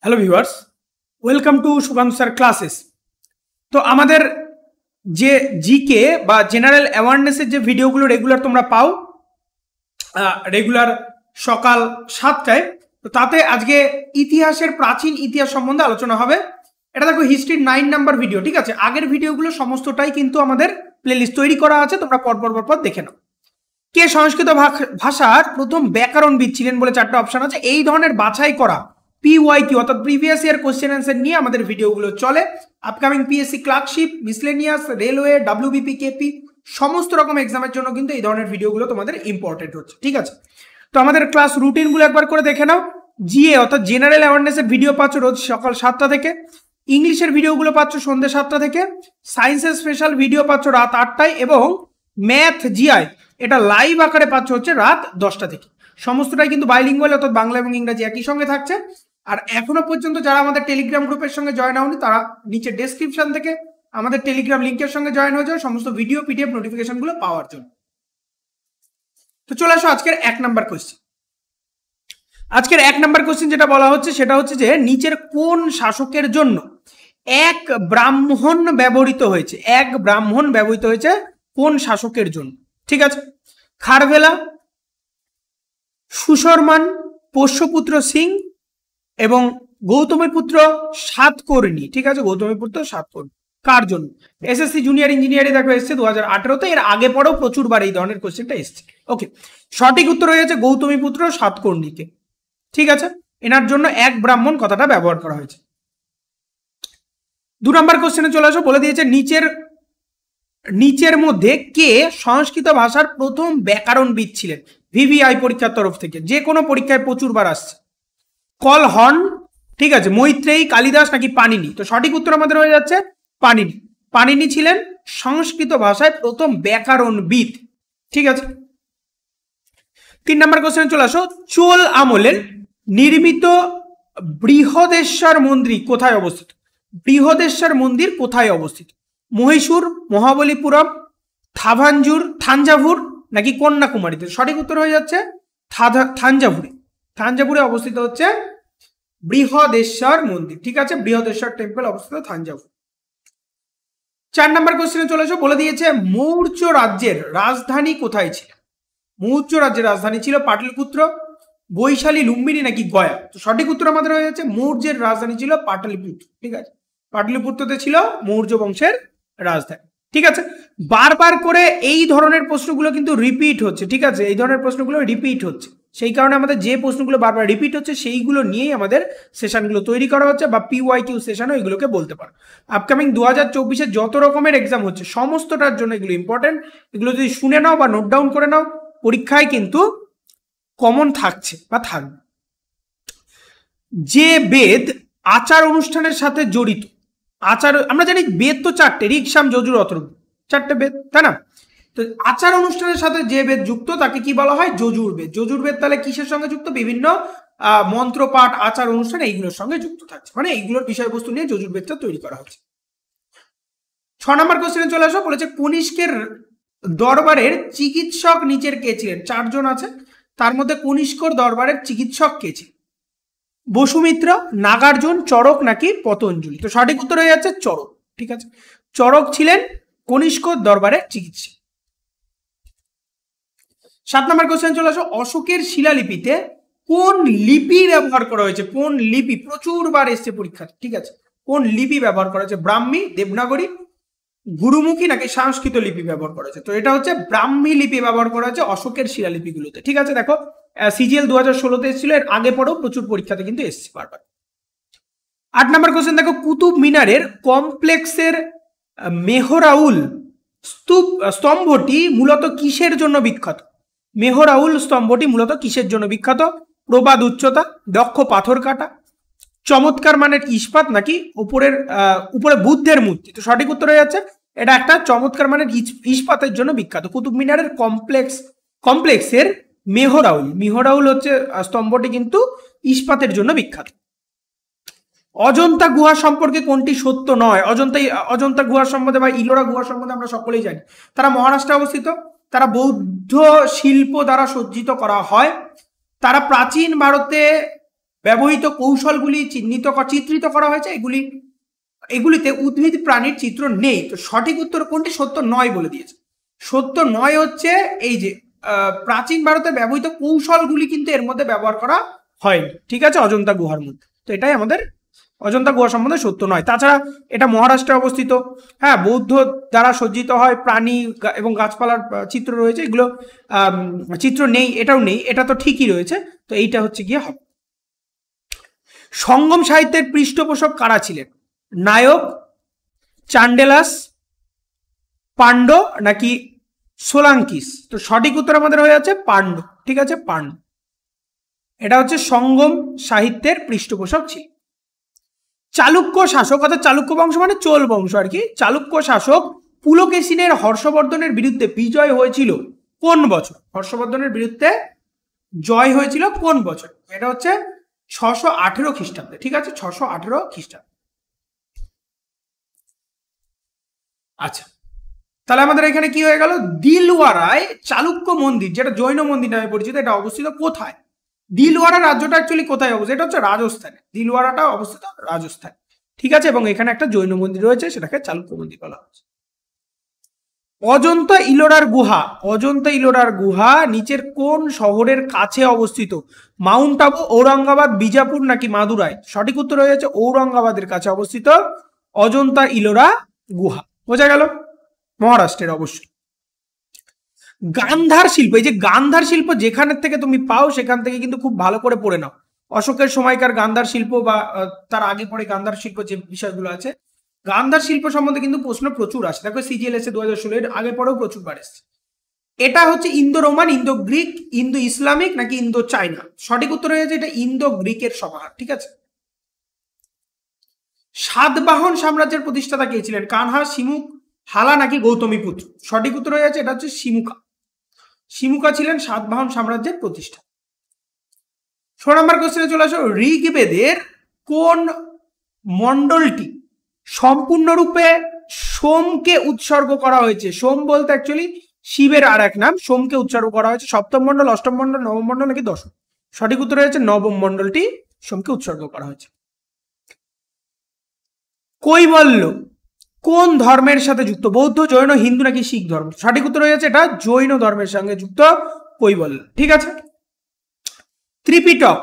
Hello viewers, welcome to Shubhanshu sir classes. তো আমাদের যে জিকে বা জেনারেল অ্যাওয়ারনেসের যে ভিডিওগুলো রেগুলার তোমরা পাও রেগুলার সকাল 7টায়, তো তাতে আজকে ইতিহাসের প্রাচীন ইতিহাস সম্বন্ধে আলোচনা হবে। এটা দেখো হিস্ট্রির 9 নাম্বার ভিডিও, ঠিক আছে। আগের ভিডিওগুলো সমস্তটাই কিন্তু আমাদের প্লেলিস্ট তৈরি করা আছে, তোমরা পর দেখে নাও। কে সংস্কৃত ভাষার প্রথম ব্যাকরণবিদ ছিলেন বলে 4টা অপশন আছে। এই ধরনের বাছাই করা PYQ অর্থাৎ প্রিভিয়াস ইয়ার কোশ্চেন অ্যান্সার নিয়ে আমাদের ভিডিওগুলো চলে। Upcoming PSC clerkship, miscellaneous, railway, WBP, KP সমস্ত রকম এক্সামের জন্য কিন্তু এই ধরনের ভিডিওগুলো তোমাদের ইম্পর্টেন্ট হচ্ছে, ঠিক আছে। তো আমাদের ক্লাস রুটিনগুলো একবার করে দেখে নাও। জিএ অর্থাৎ জেনারেল অ্যাওয়ারনেসের ভিডিও পাচ্ছ রোজ সকাল 7টা থেকে, ইংলিশের ভিডিওগুলো পাচ্ছ সন্ধ্যে 7টা থেকে, সায়েন্সের স্পেশাল ভিডিও পাচ্ছ রাত 8টায়, এবং ম্যাথ জিআই এটা লাইভ আকারে পাচ্ছ হচ্ছে রাত 10টা থেকে। সমস্তটাই কিন্তু বাইলিঙ্গুয়াল অর্থাৎ বাংলা এবং ইংরেজি একই সঙ্গে থাকছে। আর এখনো পর্যন্ত যারা আমাদের টেলিগ্রাম গ্রুপের সঙ্গে জয়েন হওনি, তারা নিচে ডেসক্রিপশন থেকে আমাদের টেলিগ্রাম লিঙ্কের সঙ্গে জয়েন হয়ে যাও সমস্ত ভিডিও PDF নোটিফিকেশনগুলো পাওয়ার জন্য। তো চলে আসো আজকের 1 নাম্বার কোশ্চেন। আজকের 1 নাম্বার কোশ্চেন যেটা বলা হচ্ছে সেটা হচ্ছে যে নিচের কোন শাসকের জন্য এক ব্রাহ্মণ ব্যবহৃত হয়েছে? এক ব্রাহ্মণ ব্যবহৃত হয়েছে কোন শাসকের জন্য? ঠিক আছে, খারভেলা, সুশর্মান, পোষ্যপুত্র সিং এবং গৌতমীপুত্র সাতকর্ণী। ঠিক আছে, গৌতমীপুত্র সাতকর্ণী কার জন্য? SSC জুনিয়র ইঞ্জিনিয়ারিং দেখো এসছে 2018-তে। এর আগে পরেও প্রচুরবার এই ধরনের কোশ্চেনটা এসছে। ওকে, সঠিক উত্তর হয়ে যাচ্ছে গৌতমীপুত্র সাতকর্ণীকে। ঠিক আছে, এনার জন্য এক ব্রাহ্মণ কথাটা ব্যবহার করা হয়েছে। 2 নম্বর কোশ্চেনে চলে আসো। বলে দিয়েছে নিচের মধ্যে কে সংস্কৃত ভাষার প্রথম ব্যাকরণবিদ ছিলেন? VVI পরীক্ষার তরফ থেকে, যে কোনো পরীক্ষায় প্রচুরবার আসছে। কলহর্ন, ঠিক আছে, মৈত্রেয়ী, কালিদাস নাকি পাণিনি? তো সঠিক উত্তর আমাদের হয়ে যাচ্ছে পাণিনি। পাণিনি ছিলেন সংস্কৃত ভাষায় প্রথম ব্যাকরণবিদ। ঠিক আছে, 3 নম্বর কোশ্চেনে চলে আসো। চোল আমলের নির্মিত বৃহদেশ্বর মন্দির কোথায় অবস্থিত? বৃহদেশ্বর মন্দির কোথায় অবস্থিত? মহীশূর, মহাবলীপুরম, থাঞ্জাভুর নাকি কন্যাকুমারীতে? সঠিক উত্তর হয়ে যাচ্ছে থাঞ্জাভুরে। থাঞ্জাভুরে অবস্থিত হচ্ছে বৃহদেশ্বর মন্দির। ঠিক আছে, বৃহদেশ্বর টেম্পল অবস্থিত থাঞ্জাভুর। 4 নম্বর কোশ্চেনে চলে আসো। বলে দিয়েছে মৌর্য রাজ্যের রাজধানী কোথায় ছিল? মৌর্য রাজ্যের রাজধানী ছিল পাটলিপুত্র, বৈশালী, লুম্বিনী নাকি গয়া? তো সঠিক উত্তর আমাদের হয়ে যাচ্ছে মৌর্যের রাজধানী ছিল পাটলিপুত্র। ঠিক আছে, পাটলিপুত্রতে ছিল মৌর্য বংশের রাজধানী। ঠিক আছে, বারবার করে এই ধরনের প্রশ্নগুলো কিন্তু রিপিট হচ্ছে। ঠিক আছে, এই ধরনের প্রশ্নগুলো রিপিট হচ্ছে, সেই কারণে আমাদের যে প্রশ্নগুলো বারবার রিপিট হচ্ছে সেইগুলো নিয়েই আমাদের সেশনগুলো তৈরি করা হচ্ছে, বা PYQ সেশনও এগুলোকে বলতে পারো। আপকামিং 2024-এ যত রকমের এক্সাম হচ্ছে সমস্তটার জন্য এগুলো ইম্পর্টেন্ট। এগুলো যদি শুনে নাও বা নোট ডাউন করে নাও, পরীক্ষায় কিন্তু কমন থাকছে বা থাকবে। যে বেদ আচার অনুষ্ঠানের সাথে জড়িত, আচার আমরা জানি বেদ তো 4টে, ঋক্সাম, যজুর, অথর্ব, 4টে বেদ, তাই না? তো আচার অনুষ্ঠানের সাথে যে বেদ যুক্ত তাকে কি বলা হয়? যজুর্বেদ। যজুর্বেদ তাহলে কিসের সঙ্গে যুক্ত? বিভিন্ন মন্ত্রপাঠ, আচার অনুষ্ঠান এইগুলোর সঙ্গে যুক্ত থাকছে, মানে এইগুলোর বিষয়বস্তু নিয়ে যজুর্বেদটা তৈরি করা হচ্ছে। 6 নম্বর কোশ্চেনে চলে আসো। বলেছে কনিষ্কের দরবারের চিকিৎসক নিচের কে ছিলেন? 4 জন আছে, তার মধ্যে কনিষ্কর দরবারের চিকিৎসক কে ছিলেন? বসুমিত্র, নাগার্জুন, চরক নাকি পতঞ্জলি? তো সঠিক উত্তর হয়ে যাচ্ছে চরক। ঠিক আছে, চরক ছিলেন কনিষ্ক দরবারের চিকিৎসক। 7 নম্বর কোশ্চেন চলে আসো। অশোকের শিলালিপিতে কোন লিপি ব্যবহার করা হয়েছে? কোন লিপি প্রচুরবার এসছে পরীক্ষা? ঠিক আছে, কোন লিপি ব্যবহার করা হয়েছে? ব্রাহ্মী, দেবনাগরী, গুরুমুখী নাকি সংস্কৃত লিপি ব্যবহার করা হয়েছে? তো এটা হচ্ছে ব্রাহ্মী লিপি ব্যবহার করা হয়েছে অশোকের শিলালিপিগুলোতে। ঠিক আছে, দেখো CGL 2016-তে এসেছিল, এর আগে পরেও প্রচুর পরীক্ষাতে কিন্তু এসছে বারবার। 8 নম্বর কোশ্চেন দেখো। কুতুব মিনারের কমপ্লেক্সের মেহরাউল স্তম্ভটি মূলত কিসের জন্য বিখ্যাত? মেহরাউল স্তম্ভটি মূলত কিসের জন্য বিখ্যাত? প্রবাদ উচ্চতা, দক্ষ পাথর কাটা, চমৎকার মানের ইস্পাত নাকি উপরে বুদ্ধের মূর্তি? তো সঠিক উত্তর হয়ে যাচ্ছে এটা একটা চমৎকার মানের ইস্পাতের জন্য বিখ্যাত। কুতুব মিনারের কমপ্লেক্সের মেহরাউল হচ্ছে স্তম্ভটি কিন্তু ইস্পাতের জন্য বিখ্যাত। অজন্তা গুহা সম্পর্কে কোনটি সত্য নয়? অজন্তা গুহা সম্বন্ধে বা ইলোরা গুহা সম্বন্ধে আমরা সকলেই জানি, তারা মহারাষ্ট্রে অবস্থিত, তারা বৌদ্ধ শিল্প দ্বারা সজ্জিত করা হয়, তারা প্রাচীন ভারতে ব্যবহৃত কৌশলগুলি চিত্রিত করা হয়েছে, এগুলিতে উদ্ভিদ প্রাণীর চিত্র নেই। তো সঠিক উত্তর কোনটি? সত্য নয় বলে দিয়েছে। সত্য নয় হচ্ছে এই যে প্রাচীন ভারতে ব্যবহৃত কৌশলগুলি কিন্তু এর মধ্যে ব্যবহার করা হয়নি, ঠিক আছে, অজন্তা গুহার মধ্যে। তো এটাই আমাদের অজন্তা গুহা সম্বন্ধে সত্য নয়। তাছাড়া এটা মহারাষ্ট্রে অবস্থিত, হ্যাঁ, বৌদ্ধ দ্বারা সজ্জিত হয়, প্রাণী এবং গাছপালার চিত্র রয়েছে, এগুলো চিত্র নেই, এটাও নেই, এটা তো ঠিকই রয়েছে। তো এইটা হচ্ছে গিয়ে হবে। সঙ্গম সাহিত্যের পৃষ্ঠপোষক কারা ছিলেন? নায়ক, চান্ডেলাস, পাণ্ড নাকি সোলাঙ্কিস? তো সঠিক উত্তর আমাদের হয়ে আছে পাণ্ড, ঠিক আছে, পাণ্ড। এটা হচ্ছে সঙ্গম সাহিত্যের পৃষ্ঠপোষক ছিল। চালুক্য শাসক, অর্থাৎ চালুক্য বংশ মানে চোল বংশ আর কি, চালুক্য শাসক পুলকেশিনের হর্ষবর্ধনের বিরুদ্ধে বিজয় হয়েছিল কোন বছর? হর্ষবর্ধনের বিরুদ্ধে জয় হয়েছিল কোন বছর? এটা হচ্ছে 618 খ্রিস্টাব্দে, ঠিক আছে, 618 খ্রিস্টাব্দে। আচ্ছা, তাহলে আমাদের এখানে কি হয়ে গেল? দিলওয়ারায় চালুক্য মন্দির, যেটা জৈন মন্দির নামে পরিচিত, এটা অবস্থিত কোথায়? দিলওয়ারা রাজ্যটা অ্যাকচুয়ালি কোথায় অবস্থিত? এটা হচ্ছে রাজস্থানে, দিলওয়ারাটা অবস্থিত রাজস্থানে, ঠিক আছে, এবং এখানে একটা জৈন মন্দির রয়েছে, সেটাকে চালুক্য মন্দির বলা হচ্ছে। অজন্তা ইলোরার গুহা, অজন্তা ইলোরার গুহা নিচের কোন শহরের কাছে অবস্থিত? মাউন্ট আবু, ঔরঙ্গাবাদ, বিজাপুর নাকি মাদুরাই? সঠিক উত্তর হয়ে যাচ্ছে ঔরঙ্গাবাদের কাছে অবস্থিত অজন্তা ইলোরা গুহা। বোঝা গেল? মহারাষ্ট্রের অবশ্যই। গান্ধার শিল্প, এই যে গান্ধার শিল্প যেখান থেকে তুমি পাও সেখান থেকে কিন্তু খুব ভালো করে পড়ে নাও। অশোকের সময়কার গান্ধার শিল্প বা তার আগে পরে গান্ধার শিল্প, যে বিষয়গুলো আছে, গান্ধার শিল্প সম্বন্ধে কিন্তু প্রশ্ন প্রচুর আসে। দেখো সিজিএল এসে 2016 এর আগে পরেও প্রচুর বার এসছে। এটা হচ্ছে Indo Roman, Indo Greek, Indo Islamic নাকি ইন্দো চাইনা? সঠিক উত্তর হয়ে যাচ্ছে এটা ইন্দো গ্রিকের সমাহার, ঠিক আছে। সাতবাহন সাম্রাজ্যের প্রতিষ্ঠাতা কে ছিলেন? কানহা, শিমুক, হালা নাকি গৌতমীপুত্র? সঠিক উত্তর হয়ে যাচ্ছে এটা হচ্ছে শিমুকা। শিমুকা ছিলেন সাতবাহন সাম্রাজ্যের প্রতিষ্ঠা। 6 নম্বর কোশ্চেনে চলে আসো। ঋগ্বেদের কোন মণ্ডলটি সম্পূর্ণরূপে সোমকে উৎসর্গ করা হয়েছে? সোম বলতে অ্যাকচুয়ালি শিবের আর এক নাম, সোমকে উৎসর্গ করা হয়েছে। সপ্তম মণ্ডল, অষ্টম মণ্ডল, নবম মণ্ডল নাকি দশম? সঠিক উত্তর হয়েছে নবম মণ্ডলটি সোমকে উৎসর্গ করা হয়েছে। কৈবল্য কোন ধর্মের সাথে যুক্ত? বৌদ্ধ, জৈন, হিন্দু নাকি শিখ ধর্ম? সঠিক উত্তর হয়ে যাচ্ছে এটা জৈন ধর্মের সঙ্গে যুক্ত কৈবল্য, ঠিক আছে। ত্রিপিটক,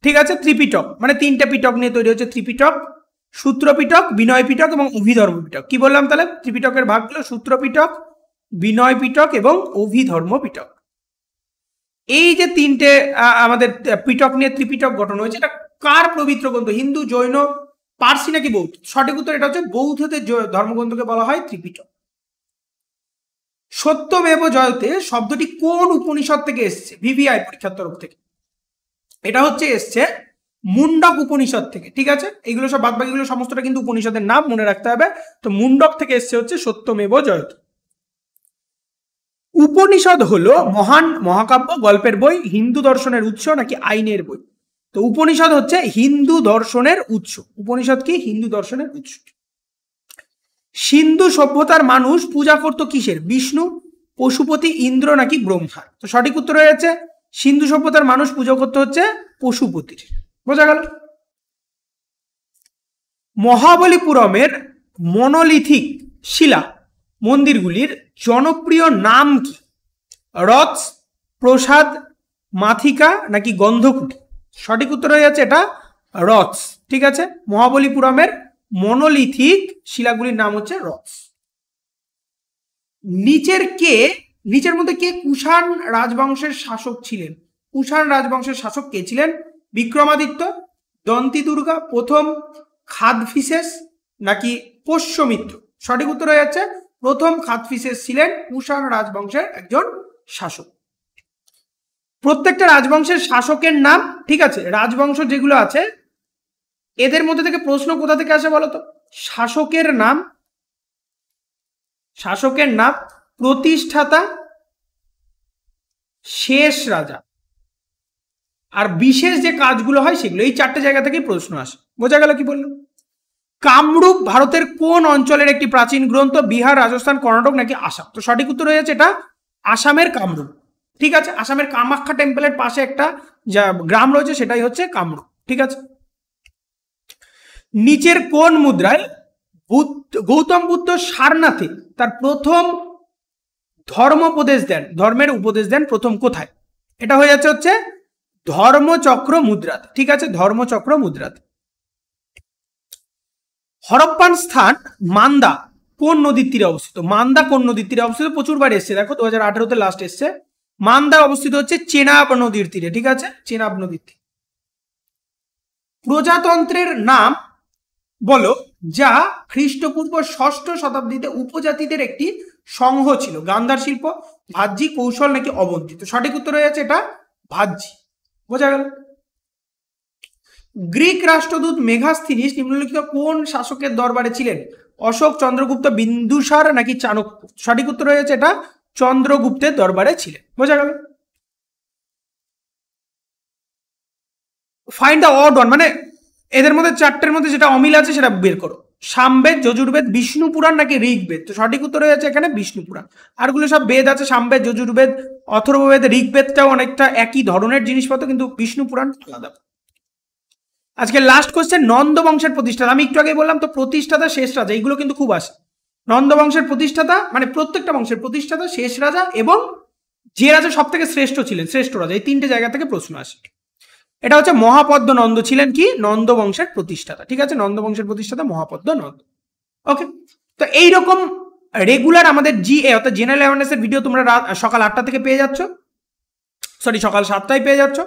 ঠিক আছে, ত্রিপিটক মানে 3টে পিটক নিয়ে তৈরি হচ্ছে ত্রিপিটক। সূত্রপিটক, বিনয় পিটক এবং অভিধর্ম পিটক। কি বললাম তাহলে? ত্রিপিটকের ভাগগুলো সূত্রপিটক, বিনয় পিটক এবং অভিধর্ম পিটক। এই যে 3টে আমাদের পিটক নিয়ে ত্রিপিটক গঠন হয়েছে, এটা কার পবিত্র গ্রন্থ? হিন্দু, জৈন, পার্সি নাকি বৌদ্ধ? সঠিক উত্তর এটা হচ্ছে বৌদ্ধদের ধর্মগ্রন্থকে বলা হয় ত্রিপিটক। সত্যমেব জয়তে শব্দটি কোন উপনিষদ থেকে এসছে? ভিভিআই পরীক্ষার তরফ থেকে এটা হচ্ছে এসছে মুন্ডক উপনিষদ থেকে, ঠিক আছে। এইগুলো সব বাদবাকিগুলো সমস্তটা কিন্তু উপনিষদের নাম, মনে রাখতে হবে। তো মুন্ডক থেকে এসছে হচ্ছে সত্যমেব জয়তে। উপনিষদ হলো মহান মহাকাব্য, গল্পের বই, হিন্দু দর্শনের উৎস নাকি আইনের বই? তো উপনিষদ হচ্ছে হিন্দু দর্শনের উৎস। উপনিষদ কি? হিন্দু দর্শনের উৎস। সিন্ধু সভ্যতার মানুষ পূজা করত কিসের? বিষ্ণু, পশুপতি, ইন্দ্র নাকি ব্রহ্মার? তো সঠিক উত্তর হয়ে যাচ্ছে সিন্ধু সভ্যতার মানুষ পূজা করতে হচ্ছে পশুপতির। বোঝা গেল? মহাবলীপুরমের মনোলিথিক শিলা মন্দিরগুলির জনপ্রিয় নাম কি? রথ, প্রসাদ, মাথিকা নাকি গন্ধকুটি? সঠিক উত্তর হয়ে যাচ্ছে এটা রথ, ঠিক আছে। মহাবলীপুরমের মনোলিথিক শিলাগুলির নাম হচ্ছে রথ। নিচের মধ্যে কে কুষাণ রাজবংশের শাসক ছিলেন? কুষাণ রাজবংশের শাসক কে ছিলেন? বিক্রমাদিত্য, দন্তি দুর্গা, প্রথম খাদফিসেস নাকি পোষ্যমিত্র? সঠিক উত্তর হয়ে যাচ্ছে প্রথম খাদফিসেস ছিলেন কুষাণ রাজবংশের একজন শাসক। প্রত্যেকটা রাজবংশের শাসকের নাম, ঠিক আছে, রাজবংশ যেগুলো আছে এদের মধ্যে থেকে প্রশ্ন কোথা থেকে আসে বলতো? শাসকের নাম, প্রতিষ্ঠাতা, শেষ রাজা আর বিশেষ যে কাজগুলো হয় সেগুলো, এই 4টে জায়গা থেকেই প্রশ্ন আসে। বোঝা গেল কি বললাম? কামরূপ ভারতের কোন অঞ্চলের একটি প্রাচীন গ্রন্থ? বিহার, রাজস্থান, কর্ণাটক নাকি আসাম? তো সঠিক উত্তর হয়ে যাচ্ছে এটা আসামের কামরূপ। ঠিক আছে, আসামের কামাখ্যা টেম্পলের পাশে একটা যা গ্রাম রয়েছে সেটাই হচ্ছে কামরূপ। ঠিক আছে, নিচের কোন মুদ্রায় গৌতম বুদ্ধ সারনাথে তার প্রথম ধর্মের উপদেশ দেন প্রথম কোথায়? এটা হয়ে যাচ্ছে হচ্ছে ধর্মচক্র মুদ্রাতে। ঠিক আছে, ধর্মচক্র মুদ্রাতে। হরপ্পান স্থান মান্দা কোন নদীর তীরে অবস্থিত? মান্দা কোন নদীর তীরে অবস্থিত? প্রচুরবার এসছে, দেখো 2018-তে লাস্ট এসছে। মান্দা অবস্থিত হচ্ছে চেনাব নদীর তীরে। ঠিক আছে, চেনাব নদীর তীরে। প্রজাতন্ত্রের নাম বলো যা খ্রিস্টপূর্ব 6ষ্ঠ শতাব্দীতে উপজাতিদের একটি সংঘ ছিল। গান্ধার শিল্প, ভাজ্জি, কৌশল নাকি অবন্তী? তো সঠিক উত্তর হয়ে যাচ্ছে এটা ভাজ্জি। বোঝা গেল? গ্রিক রাষ্ট্রদূত মেগাস্থিনিস নিম্নলিখিত কোন শাসকের দরবারে ছিলেন? অশোক, চন্দ্রগুপ্ত, বিন্দুসার নাকি চাণক্য? সঠিক উত্তর হয়ে যাচ্ছে এটা চন্দ্রগুপ্তের দরবারে ছিলেন। বোঝা গেল? ফাইন্ড দ্য অড ওয়ান, মানে এদের মধ্যে চারটের মধ্যে যেটা অমিল আছে সেটা বের করো। সামবেদ, যজুর্বেদ, বিষ্ণু পুরাণ নাকি ঋগ্বেদ? তো সঠিক উত্তর হয়ে যাচ্ছে এখানে বিষ্ণু পুরাণ। আরগুলো সব বেদ আছে, সামবেদ, যজুর্বেদ, অথর্ববেদ, ঋগ্বেদটাও অনেকটা একই ধরনের জিনিসপত্র, কিন্তু বিষ্ণু পুরাণ আলাদা। আজকে লাস্ট কোশ্চেন, নন্দ বংশের প্রতিষ্ঠাতা। আমি একটু আগে বললাম তো প্রতিষ্ঠাতা, শেষ রাজা, এইগুলো কিন্তু খুব আসে। নন্দ বংশের প্রতিষ্ঠাতা মানে প্রত্যেকটা বংশের প্রতিষ্ঠাতা, শেষ রাজা এবং যে রাজা সব থেকে শ্রেষ্ঠ ছিলেন, শ্রেষ্ঠ রাজা, এই তিনটে জায়গা থেকে প্রশ্ন আসে। এটা হচ্ছে মহাপদ্ম নন্দ ছিলেন কি নন্দ বংশের প্রতিষ্ঠাতা। ঠিক আছে, নন্দ বংশের প্রতিষ্ঠাতা মহাপদ্ম নন্দ। ওকে, তো এইরকম রেগুলার আমাদের জিএ অর্থাৎ জেনারেল অ্যাওয়ারনেসের ভিডিও তোমরা সকাল 8টা থেকে পেয়ে যাচ্ছ, সরি সকাল 7টায় পেয়ে যাচ্ছ।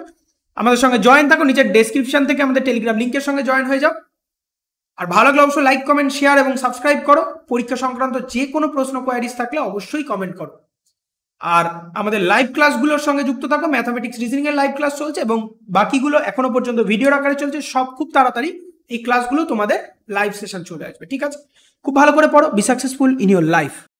আমাদের সঙ্গে জয়েন থাকো, নিচের ডেসক্রিপশন থেকে আমাদের টেলিগ্রাম লিঙ্কের সঙ্গে জয়েন হয়ে যাও। আর ভালো লাগলে অবশ্যই লাইক, কমেন্ট, শেয়ার এবং সাবস্ক্রাইব করো। পরীক্ষা সংক্রান্ত যে কোনো প্রশ্ন কোয়ারিজ থাকলে অবশ্যই কমেন্ট করো। আর আমাদের লাইভ ক্লাসগুলোর সঙ্গে যুক্ত থাকো। ম্যাথামেটিক্স, রিজনিং এর লাইভ ক্লাস চলছে এবং বাকিগুলো এখনো পর্যন্ত ভিডিওর আকারে চলছে। সব খুব তাড়াতাড়ি এই ক্লাসগুলো তোমাদের লাইভ সেশন চলে আসবে। ঠিক আছে, খুব ভালো করে পড়ো। Be successful in your life.